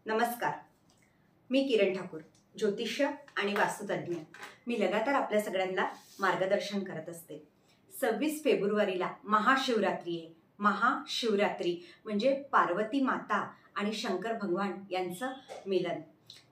नमस्कार. मी किरण ठाकूर, ज्योतिष्य आणि वास्तुतज्ञ. मी लगातार आपल्या सगळ्यांना मार्गदर्शन करत असते. 26 फेब्रुवारीला महाशिवरात्री आहे. महाशिवरात्री म्हणजे पार्वती माता आणि शंकर भगवान यांचं मिलन.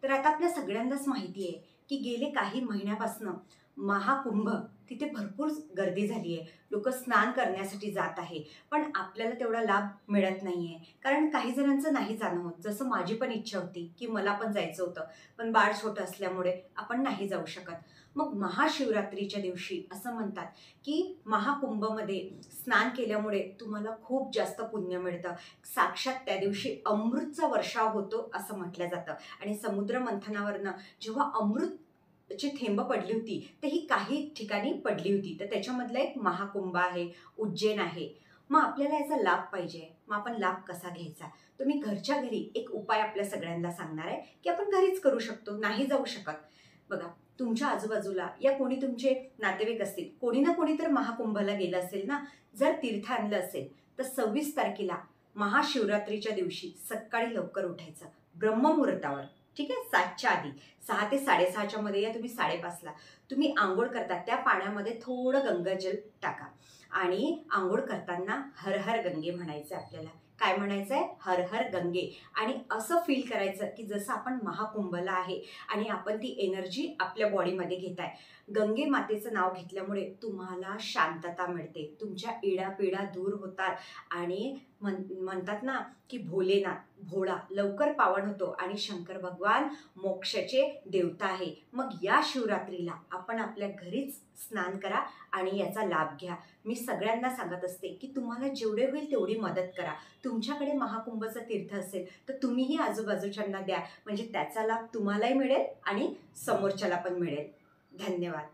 तर आता आपल्या सगळ्यांनाच माहिती आहे की गेले काही महिन्यापासून महाकुंभ तिथे भरपूर गर्दी झाली आहे. लोक स्नान करण्यासाठी जात आहे, पण आपल्याला तेवढा लाभ मिळत नाही आहे. कारण काही जणांचं नाही जाणं होत. जसं माझी पण इच्छा होती की मला पण जायचं होतं, पण बाळ छोटं असल्यामुळे आपण नाही जाऊ शकत. मग महाशिवरात्रीच्या दिवशी असं म्हणतात की महाकुंभमध्ये स्नान केल्यामुळे तुम्हाला खूप जास्त पुण्य मिळतं. साक्षात त्या दिवशी अमृतचा वर्षाव होतो असं म्हटलं जातं. आणि समुद्र मंथनावरनं जेव्हा अमृत ची थेंब पडली होती, तर ही काही ठिकाणी पडली होती. तर त्याच्यामधला एक महाकुंभ आहे, उज्जैन आहे. मग आपल्याला याचा लाभ पाहिजे. मग आपण लाभ कसा घ्यायचा? तर मी घरच्या घरी एक उपाय आपल्या सगळ्यांना सांगणार आहे की आपण घरीच करू शकतो, नाही जाऊ शकत. बघा, तुमच्या आजूबाजूला या कोणी तुमचे नातेवाईक असतील, कोणी ना कोणी तर महाकुंभला गेलं असेल ना. जर तीर्थ आणलं असेल तर 26 तारखेला महाशिवरात्रीच्या दिवशी सकाळी लवकर उठायचं, ब्रह्ममुहूर्तावर. ठीक आहे, 7च्या आधी. 6 ते 6:30च्या मध्ये या, तुम्ही 5:30ला तुम्ही आंघोळ करता त्या पाण्यामध्ये थोडं गंगाजल टाका आणि आंघोळ करताना हर हर गंगे म्हणायचं. आपल्याला काय म्हणायचं आहे? हर हर गंगे. आणि असं फील करायचं की जसं आपण महाकुंभला आहे आणि आपण ती एनर्जी आपल्या बॉडीमध्ये घेताय. गंगे मातेचं नाव घेतल्यामुळे तुम्हाला शांतता मिळते, तुमच्या इडापिडा दूर होतात आणि म्हणतात ना की भोलेनाथ, भोळा लवकर पावन होतो आणि शंकर भगवान मोक्षाचे देवता आहे. मग या शिवरात्रीला आपण आपल्या घरीच स्नान करा आणि याचा लाभ घ्या. मी सगळ्यांना सांगत असते की तुम्हाला जेवढे होईल तेवढी मदत करा. तुमच्याकडे महाकुंभचं तीर्थ असेल तर तुम्हीही आजूबाजूच्यांना द्या, म्हणजे त्याचा लाभ तुम्हालाही मिळेल आणि समोरच्याला पण मिळेल. धन्यवाद.